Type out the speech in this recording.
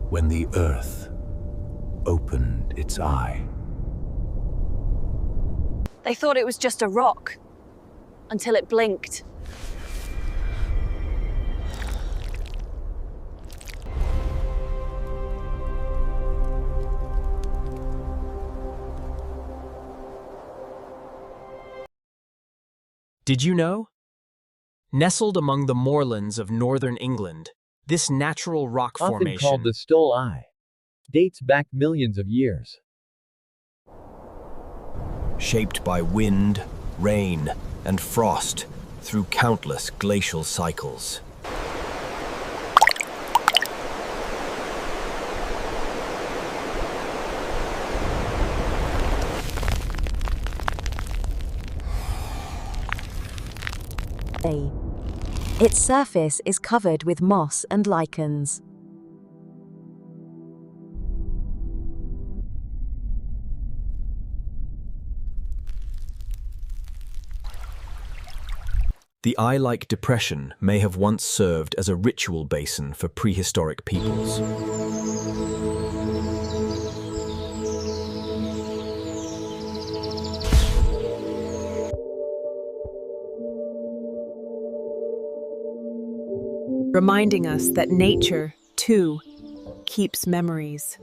when the earth opened its eye. They thought it was just a rock, until it blinked. Did you know? Nestled among the moorlands of northern England, this natural rock Often formation, called the Stole Eye, dates back millions of years. Shaped by wind, rain, and frost through countless glacial cycles. Its surface is covered with moss and lichens. The eye-like depression may have once served as a ritual basin for prehistoric peoples. Reminding us that nature, too, keeps memories.